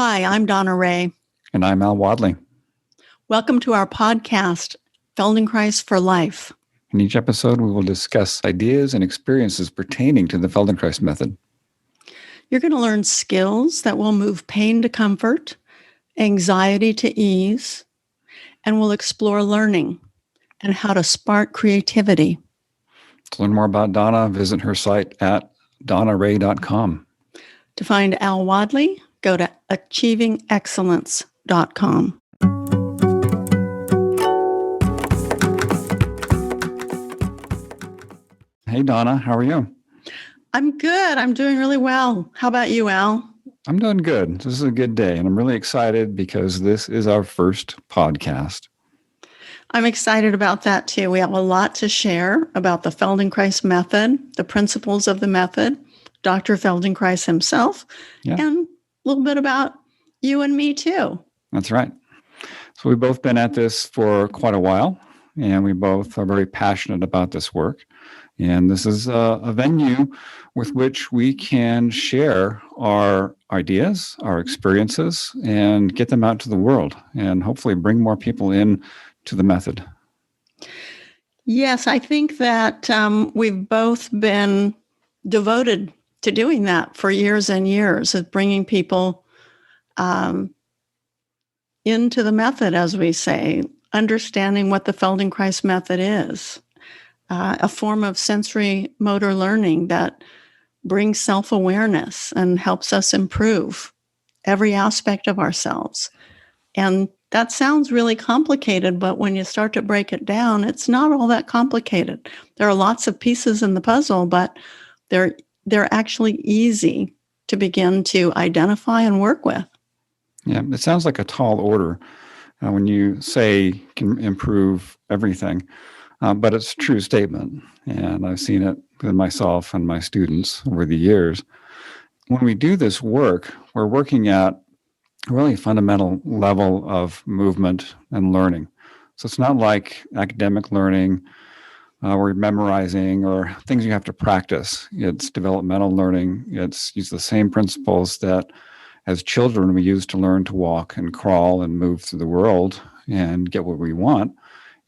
Hi, I'm Donna Ray. And I'm Al Wadley. Welcome to our podcast, Feldenkrais for Life. In each episode, we will discuss ideas and experiences pertaining to the Feldenkrais method. You're going to learn skills that will move pain to comfort, anxiety to ease, and we'll explore learning and how to spark creativity. To learn more about Donna, visit her site at donnaray.com. To find Al Wadley, go to achievingexcellence.com. Hey, Donna, how are you? I'm good. I'm doing really well. How about you, Al? I'm doing good. This is a good day, and I'm really excited because this is our first podcast. I'm excited about that too. We have a lot to share about the Feldenkrais method, the principles of the method, Dr. Feldenkrais himself, and a little bit about you and me too. That's right. So we've both been at this for quite a while, and we both are very passionate about this work. And this is a venue with which we can share our ideas, our experiences, and get them out to the world and hopefully bring more people in to the method. Yes, I think that we've both been devoted to doing that for years and years, of bringing people into the method, as we say, understanding what the Feldenkrais method is. A form of sensory motor learning that brings self-awareness and helps us improve every aspect of ourselves. And that sounds really complicated, but when you start to break it down, it's not all that complicated. There are lots of pieces in the puzzle, but they're actually easy to begin to identify and work with. Yeah, it sounds like a tall order when you say can improve everything. But it's a true statement, and I've seen it with myself and my students over the years. When we do this work, we're working at a really fundamental level of movement and learning. So it's not like academic learning or memorizing or things you have to practice. It's developmental learning. It's use the same principles that as children we use to learn to walk and crawl and move through the world and get what we want.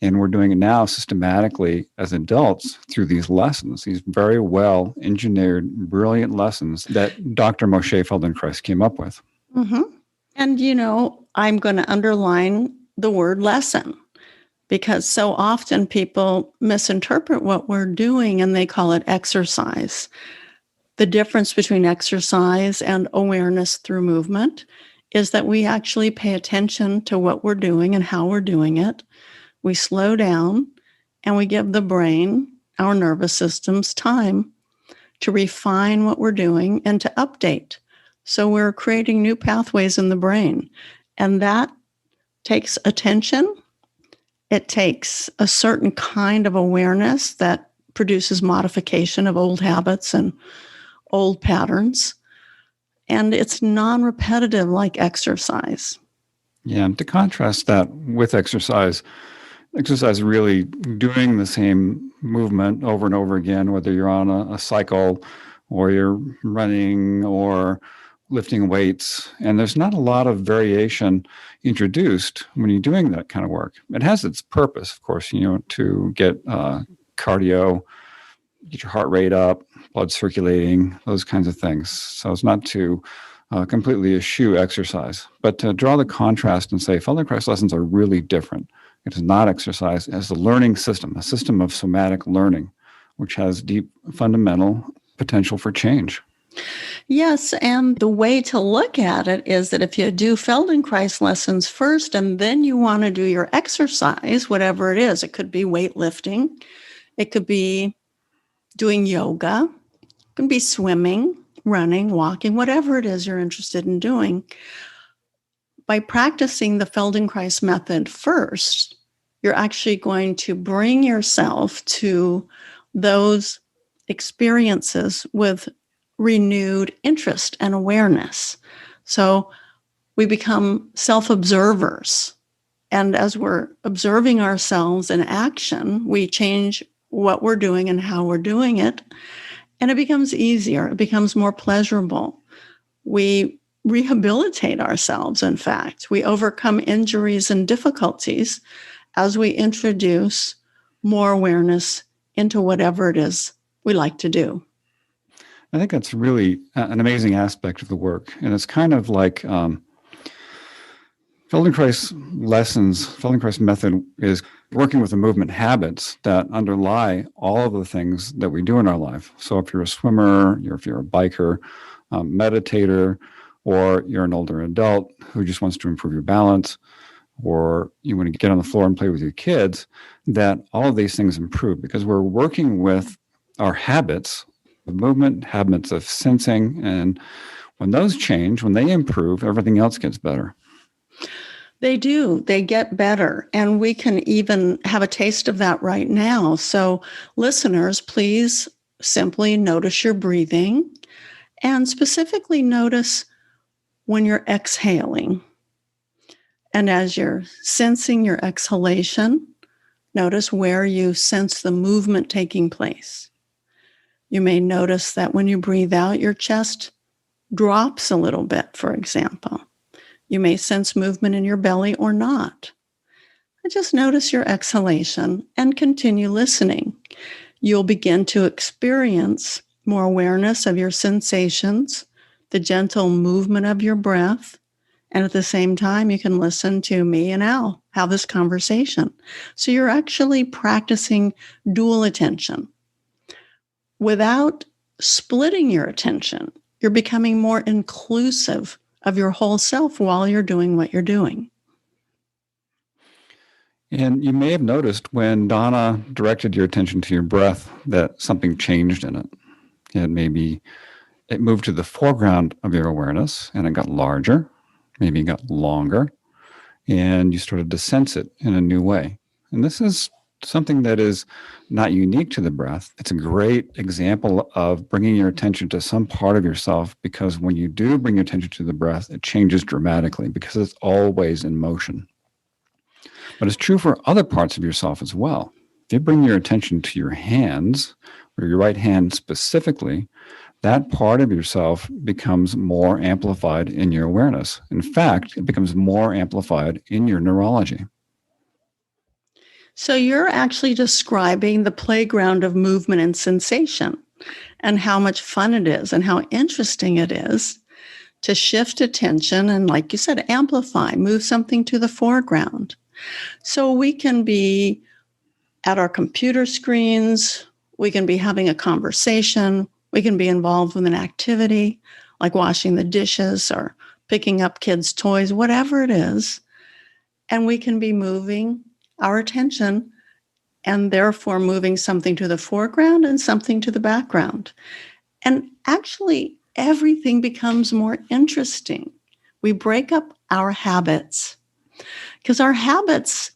And we're doing it now systematically as adults through these lessons, these very well engineered, brilliant lessons that Dr. Moshe Feldenkrais came up with. Mm-hmm. And, I'm going to underline the word lesson, because so often people misinterpret what we're doing and they call it exercise. The difference between exercise and awareness through movement is that we actually pay attention to what we're doing and how we're doing it. We slow down and we give the brain, our nervous systems, time to refine what we're doing and to update. So we're creating new pathways in the brain. And that takes attention. It takes a certain kind of awareness that produces modification of old habits and old patterns. And it's non-repetitive like exercise. Yeah, to contrast that with exercise really doing the same movement over and over again, whether you're on a cycle or you're running or lifting weights. And there's not a lot of variation introduced when you're doing that kind of work. It has its purpose, of course, to get cardio, get your heart rate up, blood circulating, those kinds of things. So it's not to completely eschew exercise, but to draw the contrast and say Feldenkrais lessons are really different. It is not exercise as a learning system, a system of somatic learning, which has deep fundamental potential for change. Yes, and the way to look at it is that if you do Feldenkrais lessons first and then you want to do your exercise, whatever it is, it could be weightlifting, it could be doing yoga, it could be swimming, running, walking, whatever it is you're interested in doing. By practicing the Feldenkrais method first, you're actually going to bring yourself to those experiences with renewed interest and awareness. So we become self-observers. And as we're observing ourselves in action, we change what we're doing and how we're doing it. And it becomes easier. It becomes more pleasurable. We rehabilitate ourselves, in fact. We overcome injuries and difficulties as we introduce more awareness into whatever it is we like to do. I think that's really an amazing aspect of the work. And it's kind of like Feldenkrais method is working with the movement habits that underlie all of the things that we do in our life. So if you're a swimmer, if you're a biker, meditator, or you're an older adult who just wants to improve your balance, or you want to get on the floor and play with your kids, that all of these things improve because we're working with our habits of movement, habits of sensing, and when those change, when they improve, everything else gets better. They do. They get better. And we can even have a taste of that right now. So listeners, please simply notice your breathing and specifically notice when you're exhaling. And as you're sensing your exhalation, notice where you sense the movement taking place. You may notice that when you breathe out, your chest drops a little bit, for example. You may sense movement in your belly or not. Just notice your exhalation and continue listening. You'll begin to experience more awareness of your sensations, the gentle movement of your breath, and at the same time, you can listen to me and Al have this conversation. So you're actually practicing dual attention. Without splitting your attention, you're becoming more inclusive of your whole self while you're doing what you're doing. And you may have noticed when Donna directed your attention to your breath that something changed in it. And maybe it moved to the foreground of your awareness and it got larger, maybe it got longer, and you started to sense it in a new way. And this is something that is not unique to the breath. It's a great example of bringing your attention to some part of yourself, because when you do bring your attention to the breath, it changes dramatically because it's always in motion. But it's true for other parts of yourself as well. If you bring your attention to your hands, or your right hand specifically, that part of yourself becomes more amplified in your awareness. In fact, it becomes more amplified in your neurology. So you're actually describing the playground of movement and sensation and how much fun it is and how interesting it is to shift attention and, like you said, amplify, move something to the foreground. So we can be at our computer screens, we can be having a conversation, we can be involved with an activity like washing the dishes or picking up kids' toys, whatever it is, and we can be moving our attention and therefore moving something to the foreground and something to the background. And actually, everything becomes more interesting. We break up our habits because our habits,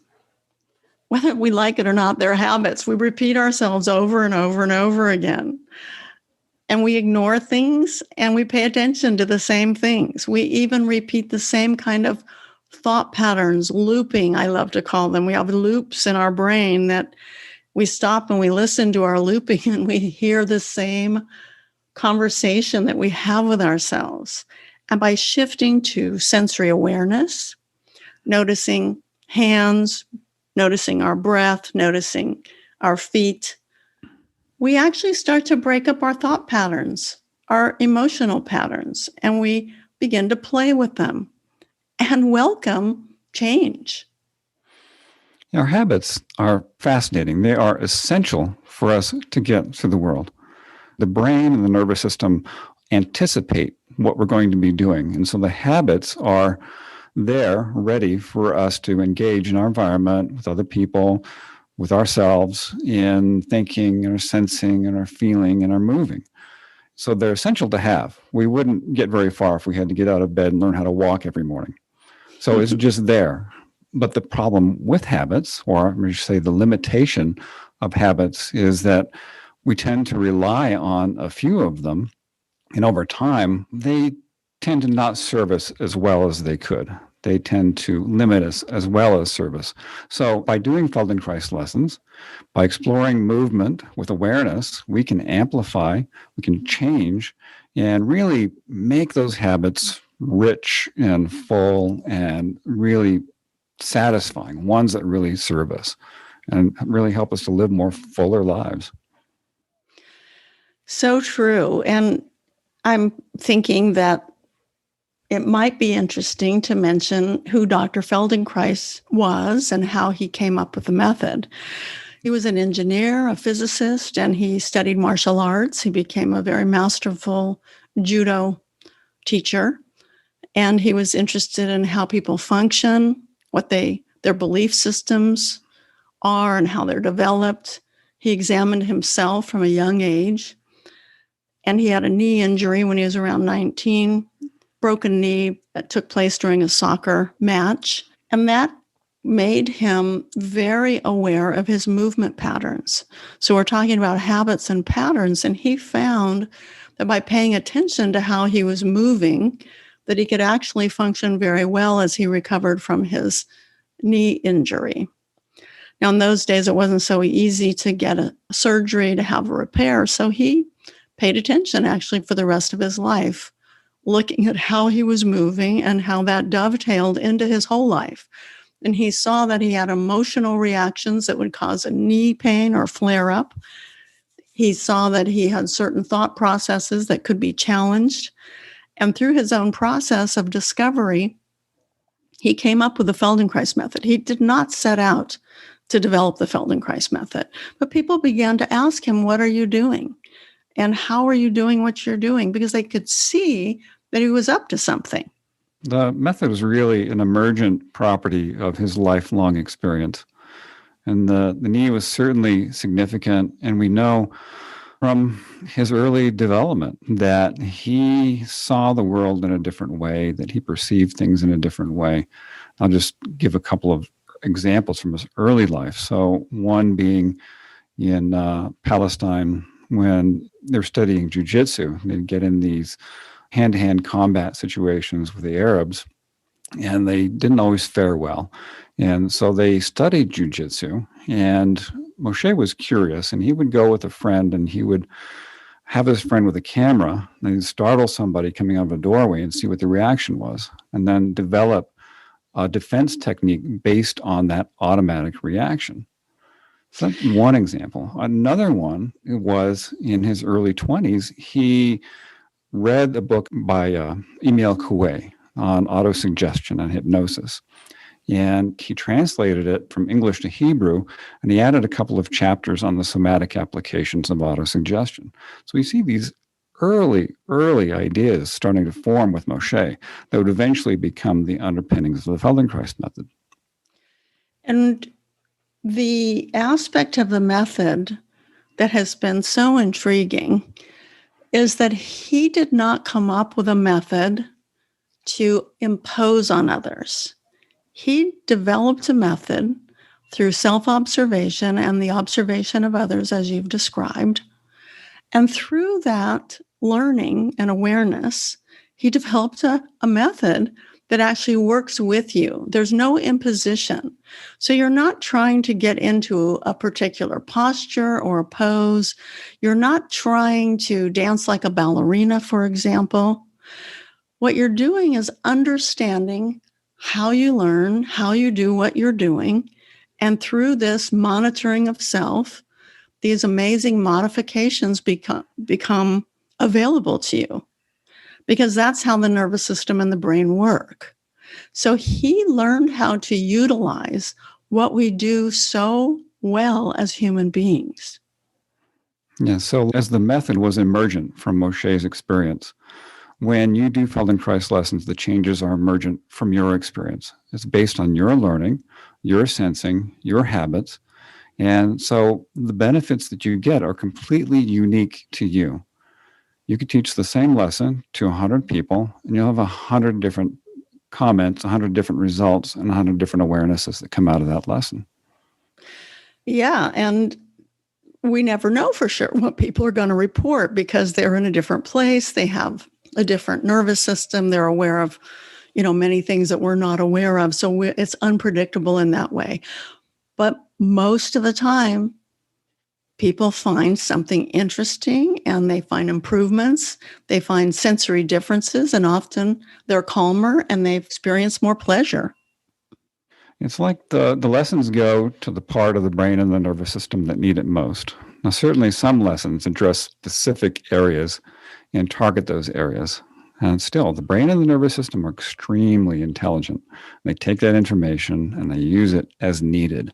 whether we like it or not, they're habits. We repeat ourselves over and over and over again. And we ignore things and we pay attention to the same things. We even repeat the same kind of thought patterns, looping, I love to call them. We have loops in our brain that we stop and we listen to our looping and we hear the same conversation that we have with ourselves. And by shifting to sensory awareness, noticing hands, noticing our breath, noticing our feet, we actually start to break up our thought patterns, our emotional patterns, and we begin to play with them and welcome change. Our habits are fascinating. They are essential for us to get through the world. The brain and the nervous system anticipate what we're going to be doing. And so the habits are there ready for us to engage in our environment with other people, with ourselves, in thinking and our sensing and our feeling and our moving. So they're essential to have. We wouldn't get very far if we had to get out of bed and learn how to walk every morning. So it's just there. But the problem with habits, or I should say the limitation of habits, is that we tend to rely on a few of them. And over time, they tend to not serve us as well as they could. They tend to limit us as well as serve us. So by doing Feldenkrais lessons, by exploring movement with awareness, we can amplify, we can change, and really make those habits rich and full and really satisfying, ones that really serve us and really help us to live more fuller lives. So true. And I'm thinking that it might be interesting to mention who Dr. Feldenkrais was and how he came up with the method. He was an engineer, a physicist, and he studied martial arts. He became a very masterful judo teacher, and he was interested in how people function, what their belief systems are and how they're developed. He examined himself from a young age, and he had a knee injury when he was around 19, broken knee that took place during a soccer match, and that made him very aware of his movement patterns. So we're talking about habits and patterns, and he found that by paying attention to how he was moving, that he could actually function very well as he recovered from his knee injury. Now, in those days, it wasn't so easy to get a surgery, to have a repair, so he paid attention actually for the rest of his life, looking at how he was moving and how that dovetailed into his whole life. And he saw that he had emotional reactions that would cause a knee pain or flare up. He saw that he had certain thought processes that could be challenged. And through his own process of discovery, he came up with the Feldenkrais method. He did not set out to develop the Feldenkrais method, but people began to ask him, what are you doing? And how are you doing what you're doing? Because they could see that he was up to something. The method was really an emergent property of his lifelong experience. And the knee was certainly significant. And we know from his early development that he saw the world in a different way, that he perceived things in a different way. I'll just give a couple of examples from his early life. So one being in Palestine when they're studying jujitsu. They'd get in these hand-to-hand combat situations with the Arabs, and they didn't always fare well. And so they studied jujitsu, and Moshe was curious, and he would go with a friend, and he would have his friend with a camera, and he'd startle somebody coming out of a doorway and see what the reaction was, and then develop a defense technique based on that automatic reaction. So that's one example. Another one was in his early 20s, he read a book by Emil Coué on autosuggestion and hypnosis. And he translated it from English to Hebrew, and he added a couple of chapters on the somatic applications of autosuggestion. So we see these early ideas starting to form with Moshe that would eventually become the underpinnings of the Feldenkrais method. And the aspect of the method that has been so intriguing is that he did not come up with a method to impose on others. He developed a method through self-observation and the observation of others, as you've described. And through that learning and awareness, he developed a method that actually works with you. There's no imposition. So you're not trying to get into a particular posture or a pose. You're not trying to dance like a ballerina, for example. What you're doing is understanding how you learn, how you do what you're doing. And through this monitoring of self, these amazing modifications become available to you, because that's how the nervous system and the brain work. So he learned how to utilize what we do so well as human beings. Yeah, so as the method was emergent from Moshe's experience, when you do Feldenkrais lessons, the changes are emergent from your experience. It's based on your learning, your sensing, your habits. And so the benefits that you get are completely unique to you. You could teach the same lesson to 100 people, and you'll have 100 different comments, 100 different results, and 100 different awarenesses that come out of that lesson. Yeah, and we never know for sure what people are going to report because they're in a different place. They have a different nervous system. They're aware of, many things that we're not aware of. So it's unpredictable in that way. But most of the time, people find something interesting and they find improvements, they find sensory differences, and often they're calmer and they experience more pleasure. It's like the lessons go to the part of the brain and the nervous system that need it most. Now, certainly some lessons address specific areas and target those areas. And still, the brain and the nervous system are extremely intelligent. They take that information and they use it as needed.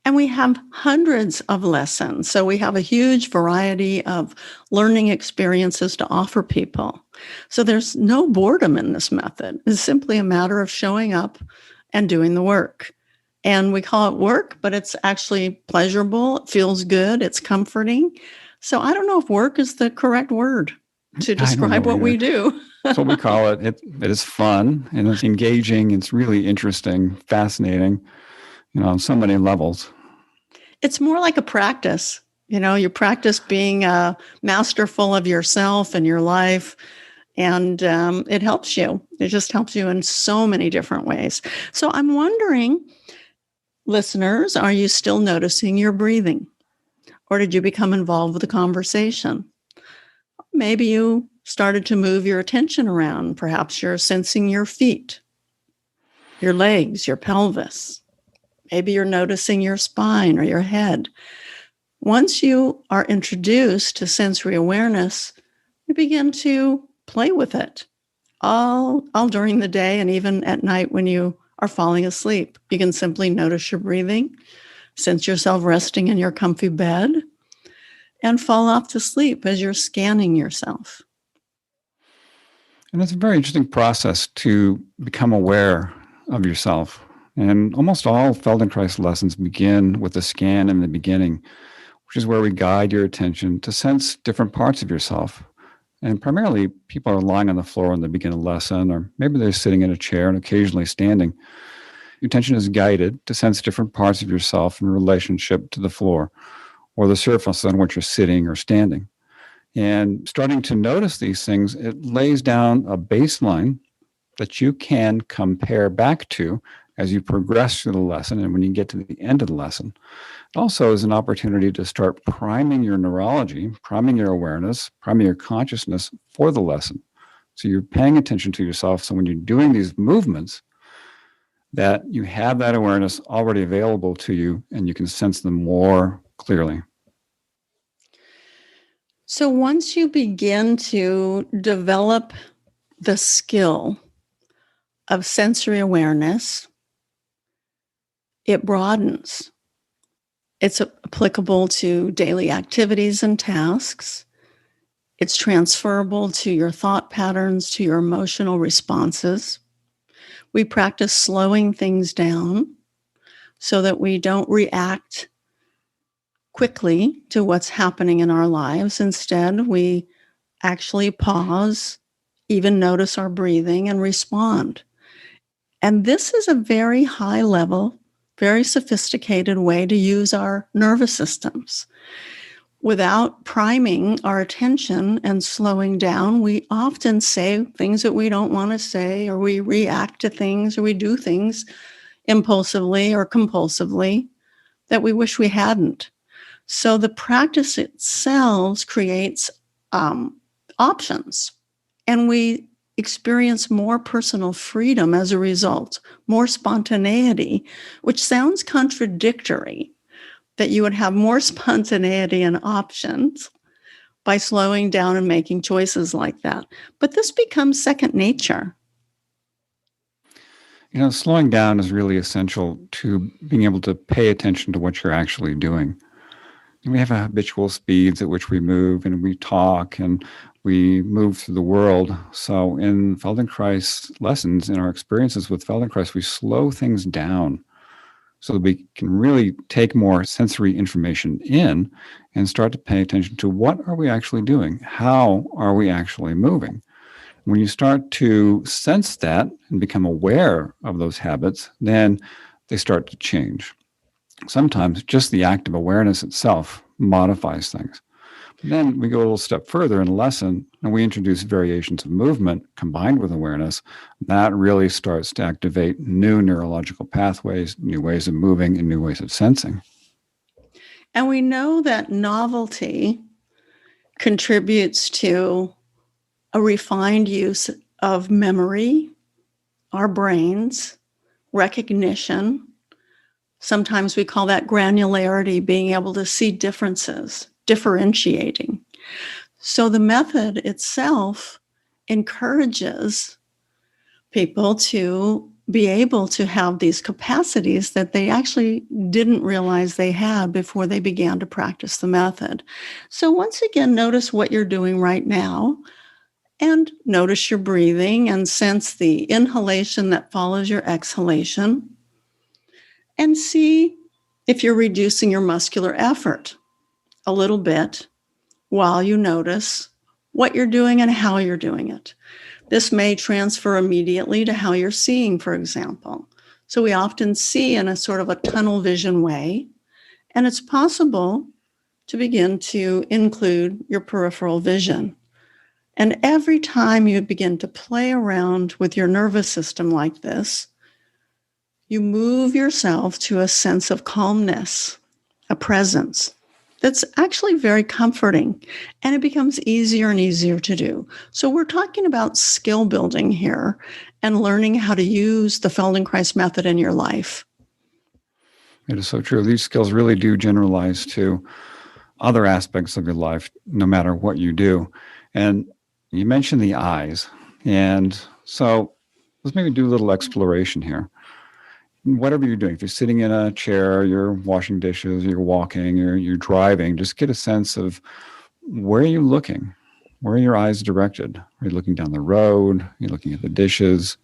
And we have hundreds of lessons. So we have a huge variety of learning experiences to offer people. So there's no boredom in this method. It's simply a matter of showing up and doing the work. And we call it work, but it's actually pleasurable. It feels good. It's comforting. So I don't know if work is the correct word to describe what we do. That's what we call it. It is fun and it's engaging. It's really interesting, fascinating, on so many levels. It's more like a practice. You practice being masterful of yourself and your life. And it helps you. It just helps you in so many different ways. So I'm wondering, listeners, are you still noticing your breathing? Or did you become involved with the conversation? Maybe you started to move your attention around. Perhaps you're sensing your feet, your legs, your pelvis. Maybe you're noticing your spine or your head. Once you are introduced to sensory awareness, you begin to play with it all during the day and even at night when you are falling asleep. You can simply notice your breathing, sense yourself resting in your comfy bed, and fall off to sleep as you're scanning yourself. And it's a very interesting process to become aware of yourself. And almost all Feldenkrais lessons begin with a scan in the beginning, which is where we guide your attention to sense different parts of yourself. And primarily, people are lying on the floor when they begin a lesson, or maybe they're sitting in a chair and occasionally standing. Your attention is guided to sense different parts of yourself in relationship to the floor or the surface on which you're sitting or standing. And starting to notice these things, it lays down a baseline that you can compare back to as you progress through the lesson and when you get to the end of the lesson. It also is an opportunity to start priming your neurology, priming your awareness, priming your consciousness for the lesson. So you're paying attention to yourself. So when you're doing these movements, that you have that awareness already available to you and you can sense them more clearly. So once you begin to develop the skill of sensory awareness, it broadens. It's applicable to daily activities and tasks. It's transferable to your thought patterns, to your emotional responses. We practice slowing things down so that we don't react quickly to what's happening in our lives. Instead, we actually pause, even notice our breathing, and respond. And this is a very high level, very sophisticated way to use our nervous systems. Without priming our attention and slowing down, we often say things that we don't want to say, or we react to things, or we do things impulsively or compulsively that we wish we hadn't. So the practice itself creates options, and we experience more personal freedom as a result, more spontaneity, which sounds contradictory, that you would have more spontaneity and options by slowing down and making choices like that. But this becomes second nature. Slowing down is really essential to being able to pay attention to what you're actually doing. We have habitual speeds at which we move and we talk and we move through the world. So in Feldenkrais lessons, in our experiences with Feldenkrais, we slow things down so that we can really take more sensory information in and start to pay attention to what are we actually doing? How are we actually moving? When you start to sense that and become aware of those habits, then they start to change. Sometimes just the act of awareness itself modifies things. Then we go a little step further in the lesson and we introduce variations of movement combined with awareness. That really starts to activate new neurological pathways, new ways of moving, and new ways of sensing. And we know that novelty contributes to a refined use of memory, our brains, recognition. Sometimes we call that granularity, being able to see differences, differentiating. So the method itself encourages people to be able to have these capacities that they actually didn't realize they had before they began to practice the method. So once again, notice what you're doing right now and notice your breathing and sense the inhalation that follows your exhalation and see if you're reducing your muscular effort a little bit while you notice what you're doing and how you're doing it. This may transfer immediately to how you're seeing, for example. So we often see in a sort of a tunnel vision way, and it's possible to begin to include your peripheral vision. And every time you begin to play around with your nervous system like this, you move yourself to a sense of calmness, a presence that's actually very comforting, and it becomes easier and easier to do. So we're talking about skill building here and learning how to use the Feldenkrais method in your life. It is so true. These skills really do generalize to other aspects of your life, no matter what you do. And you mentioned the eyes. And so let's maybe do a little exploration here. Whatever you're doing, if you're sitting in a chair, you're washing dishes, you're walking, or you're driving, just get a sense of where are you looking? Where are your eyes directed? Are you looking down the road? Are you looking at the dishes?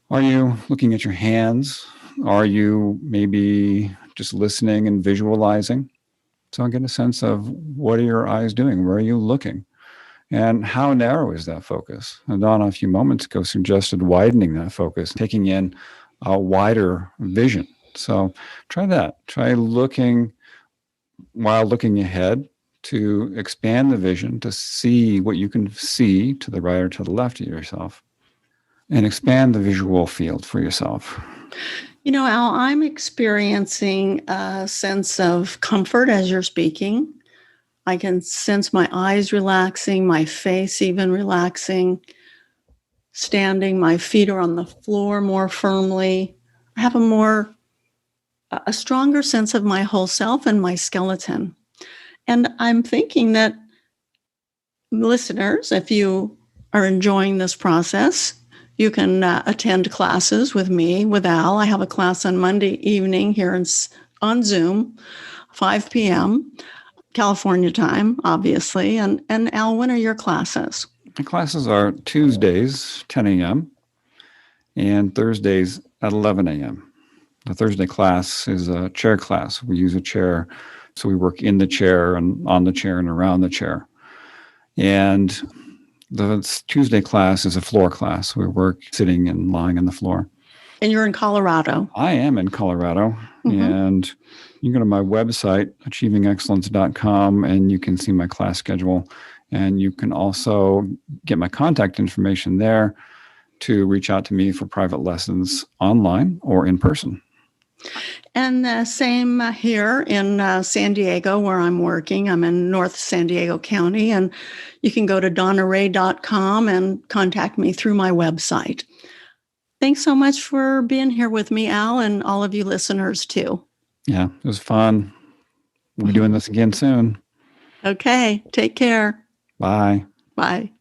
Are you looking at your hands? Are you maybe just listening and visualizing? So I get a sense of what are your eyes doing? Where are you looking? And how narrow is that focus? And Donna, a few moments ago, suggested widening that focus, taking in a wider vision. So try that. Try looking while looking ahead to expand the vision to see what you can see to the right or to the left of yourself and expand the visual field for yourself. You know, Al, I'm experiencing a sense of comfort as you're speaking. I can sense my eyes relaxing, my face even relaxing, standing, my feet are on the floor more firmly. I have a stronger sense of my whole self and my skeleton. And I'm thinking that listeners, if you are enjoying this process, you can attend classes with me, with Al. I have a class on Monday evening here on Zoom, 5 p.m., California time, obviously. And Al, when are your classes? The classes are Tuesdays, 10 a.m., and Thursdays at 11 a.m. The Thursday class is a chair class. We use a chair, so we work in the chair and on the chair and around the chair. And the Tuesday class is a floor class. We work sitting and lying on the floor. And you're in Colorado. I am in Colorado. Mm-hmm. And you can go to my website, achievingexcellence.com, and you can see my class schedule. And you can also get my contact information there to reach out to me for private lessons online or in person. And same here in San Diego, where I'm working. I'm in North San Diego County, and you can go to donnaray.com and contact me through my website. Thanks so much for being here with me, Al, and all of you listeners too. Yeah, it was fun. We'll be doing this again soon. Okay, take care. Bye. Bye.